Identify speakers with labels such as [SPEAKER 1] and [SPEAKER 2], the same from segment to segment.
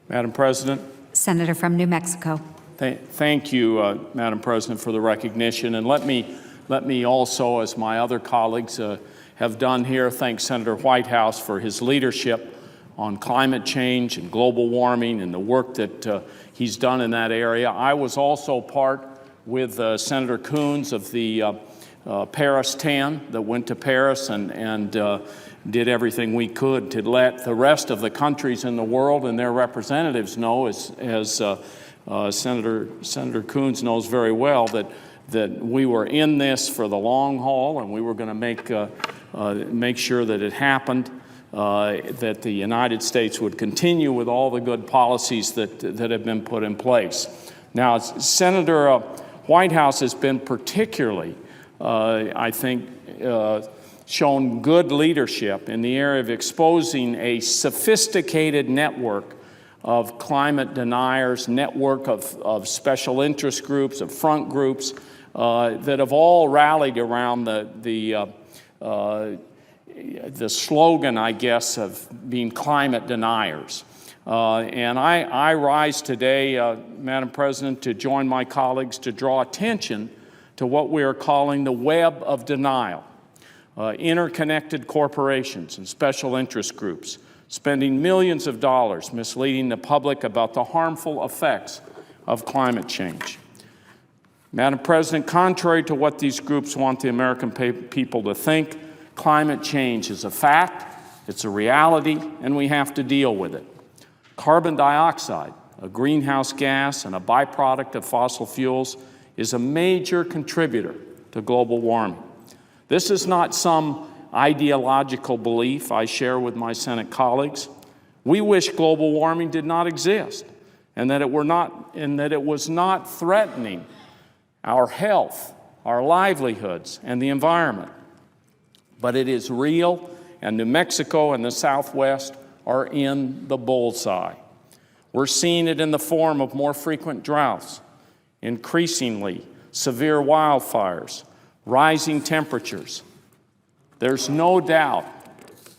[SPEAKER 1] Madam President.
[SPEAKER 2] Senator from New Mexico.
[SPEAKER 1] Thank you, Madam President, for the recognition. And let me also, as my other colleagues have done here, thank Senator Whitehouse for his leadership on climate change and global warming and the work that he's done in that area. I was also part with Senator Coons of the Paris 10 that went to Paris and did everything we could to let the rest of the countries in the world and their representatives know, as Senator Coons knows very well, that we were in this for the long haul, and we were going to make sure that it happened, that the United States would continue with all the good policies that have been put in place. Now, Senator Whitehouse has been particularly, I think, shown good leadership in the area of exposing a sophisticated network of climate deniers, network of special interest groups, of front groups that have all rallied around the slogan, I guess, of being climate deniers. And I rise today, Madam President, to join my colleagues to draw attention to what we are calling the web of denial. Interconnected corporations and special interest groups spending millions of dollars misleading the public about the harmful effects of climate change. Madam President, contrary to what these groups want the American people to think, climate change is a fact, it's a reality, and we have to deal with it. Carbon dioxide, a greenhouse gas and a byproduct of fossil fuels, is a major contributor to global warming. This is not some ideological belief I share with my Senate colleagues. We wish global warming did not exist and that it was not threatening our health, our livelihoods, and the environment. But it is real, and New Mexico and the Southwest are in the bullseye. We're seeing it in the form of more frequent droughts, increasingly severe wildfires, rising temperatures. There's no doubt,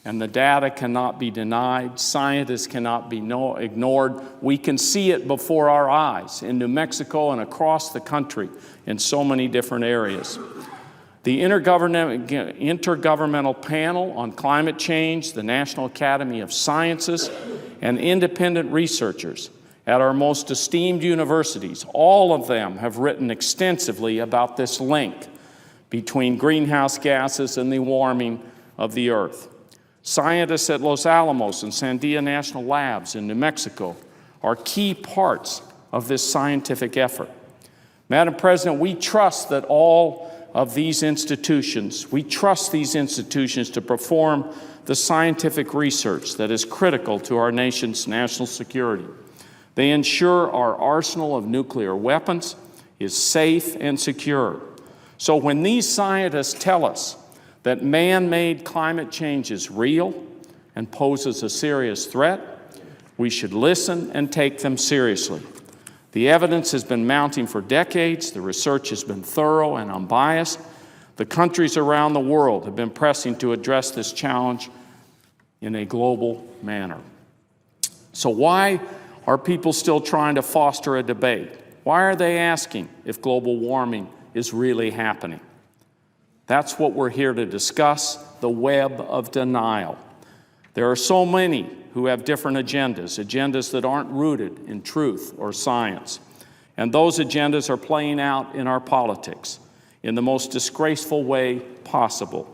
[SPEAKER 1] and the data cannot be denied, scientists cannot be ignored. We can see it before our eyes in New Mexico and across the country in so many different areas. The Intergovernmental Panel on Climate Change, the National Academy of Sciences, and independent researchers at our most esteemed universities, all of them have written extensively about this link between greenhouse gases and the warming of the earth. Scientists at Los Alamos and Sandia National Labs in New Mexico are key parts of this scientific effort. Madam President, we trust that all of these institutions, we trust these institutions to perform the scientific research that is critical to our nation's national security. They ensure our arsenal of nuclear weapons is safe and secure. So when these scientists tell us that man-made climate change is real and poses a serious threat, we should listen and take them seriously. The evidence has been mounting for decades. The research has been thorough and unbiased. The countries around the world have been pressing to address this challenge in a global manner. So why are people still trying to foster a debate? Why are they asking if global warming is really happening? That's what we're here to discuss, the web of denial. There are so many who have different agendas that aren't rooted in truth or science. And those agendas are playing out in our politics in the most disgraceful way possible,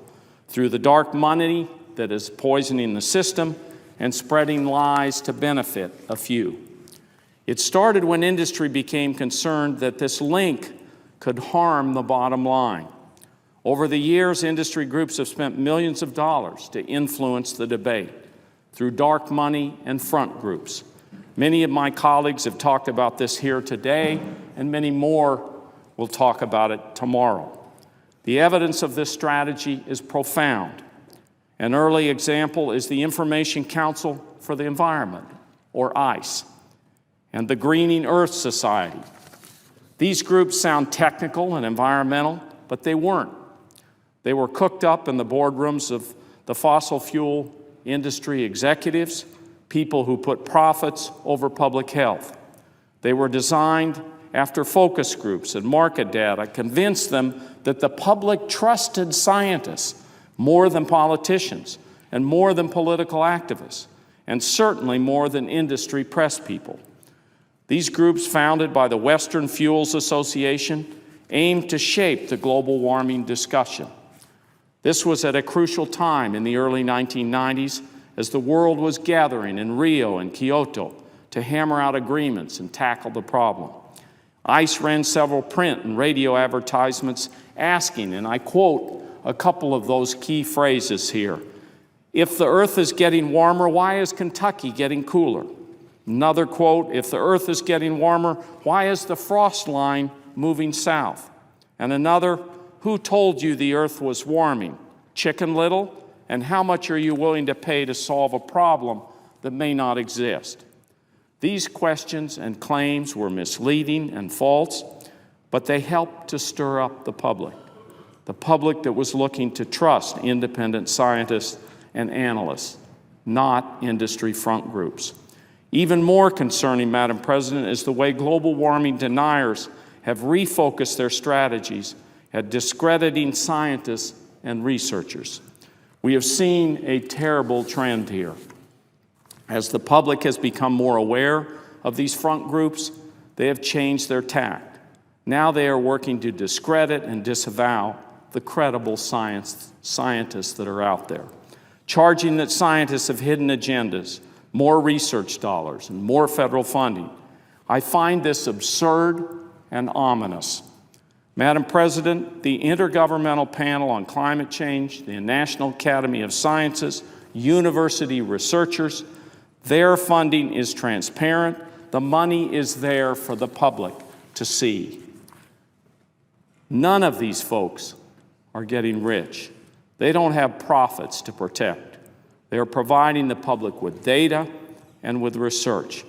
[SPEAKER 1] through the dark money that is poisoning the system and spreading lies to benefit a few. It started when industry became concerned that this link could harm the bottom line. Over the years, industry groups have spent millions of dollars to influence the debate through dark money and front groups. Many of my colleagues have talked about this here today, and many more will talk about it tomorrow. The evidence of this strategy is profound. An early example is the Information Council for the Environment, or ICE, and the Greening Earth Society. These groups sound technical and environmental, but they weren't. They were cooked up in the boardrooms of the fossil fuel industry executives people who put profits over public health. They were designed after focus groups and market data convinced them that the public trusted scientists more than politicians and more than political activists, and certainly more than industry press people. These groups, founded by the Western Fuels Association, aimed to shape the global warming discussion. This was at a crucial time in the early 1990s as the world was gathering in Rio and Kyoto to hammer out agreements and tackle the problem. ICE ran several print and radio advertisements asking, and I quote a couple of those key phrases here, "If the earth is getting warmer, why is Kentucky getting cooler?" Another quote, "If the earth is getting warmer, why is the frost line moving south?" And another, "Who told you the earth was warming? Chicken Little? And how much are you willing to pay to solve a problem that may not exist?" These questions and claims were misleading and false, but they helped to stir up the public that was looking to trust independent scientists and analysts, not industry front groups. Even more concerning, Madam President, is the way global warming deniers have refocused their strategies at discrediting scientists and researchers. We have seen a terrible trend here. As the public has become more aware of these front groups, they have changed their tact. Now they are working to discredit and disavow the credible scientists that are out there, charging that scientists have hidden agendas, more research dollars, and more federal funding. I find this absurd and ominous. Madam President, the Intergovernmental Panel on Climate Change, the National Academy of Sciences, university researchers, their funding is transparent. The money is there for the public to see. None of these folks are getting rich. They don't have profits to protect. They are providing the public with data and with research.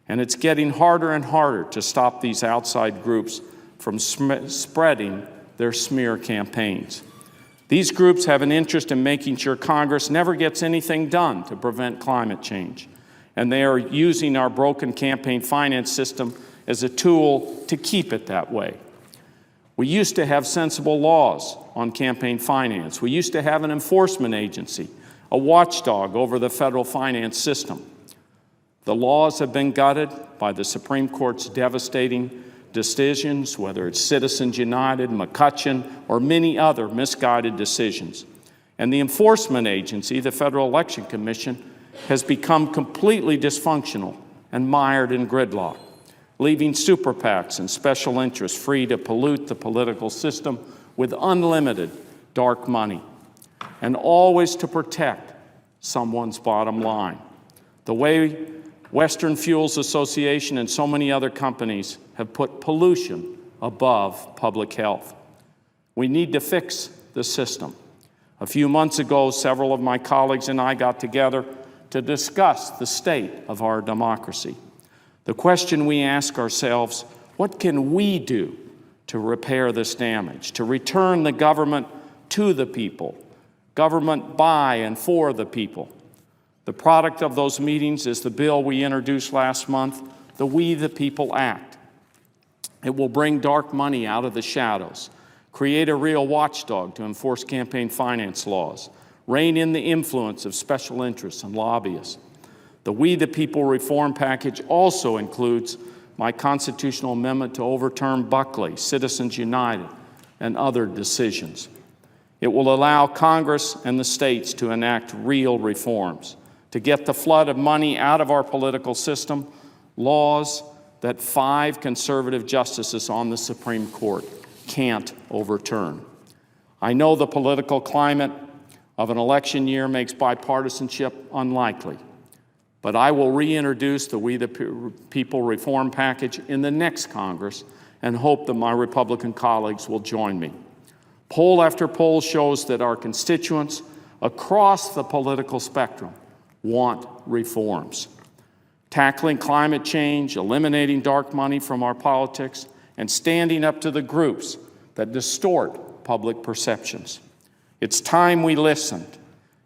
[SPEAKER 1] And it's getting harder and harder to stop these outside groups from spreading their smear campaigns. These groups have an interest in making sure Congress never gets anything done to prevent climate change. And they are using our broken campaign finance system as a tool to keep it that way. We used to have sensible laws on campaign finance. We used to have an enforcement agency, a watchdog over the federal finance system. The laws have been gutted by the Supreme Court's devastating decisions, whether it's Citizens United, McCutcheon, or many other misguided decisions. And the enforcement agency, the Federal Election Commission, has become completely dysfunctional and mired in gridlock, leaving super PACs and special interests free to pollute the political system with unlimited dark money, and always to protect someone's bottom line. The way Western Fuels Association and so many other companies have put pollution above public health. We need to fix the system. A few months ago, several of my colleagues and I got together to discuss the state of our democracy. The question we ask ourselves, what can we do to repair this damage, to return the government to the people, government by and for the people? The product of those meetings is the bill we introduced last month, the We the People Act. It will bring dark money out of the shadows, create a real watchdog to enforce campaign finance laws, rein in the influence of special interests and lobbyists. The We the People reform package also includes my constitutional amendment to overturn Buckley, Citizens United, and other decisions. It will allow Congress and the states to enact real reforms, to get the flood of money out of our political system, laws that 5 conservative justices on the Supreme Court can't overturn. I know the political climate of an election year makes bipartisanship unlikely, but I will reintroduce the We the People reform package in the next Congress and hope that my Republican colleagues will join me. Poll after poll shows that our constituents across the political spectrum want reforms. Tackling climate change, eliminating dark money from our politics, and standing up to the groups that distort public perceptions. It's time we listened.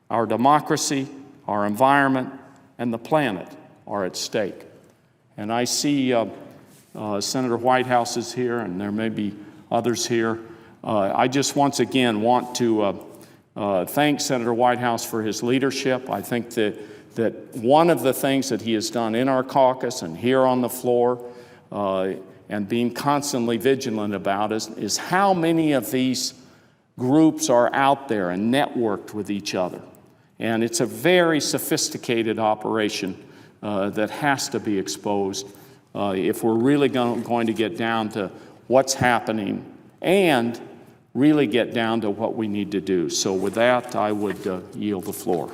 [SPEAKER 1] Our democracy, our environment, and the planet are at stake. And I see Senator Whitehouse is here, and there may be others here. I just once again want to thank Senator Whitehouse for his leadership. I think that one of the things that he has done in our caucus and here on the floor and being constantly vigilant about is how many of these groups are out there and networked with each other. And it's a very sophisticated operation that has to be exposed if we're really going to get down to what's happening and really get down to what we need to do. So with that, I would yield the floor.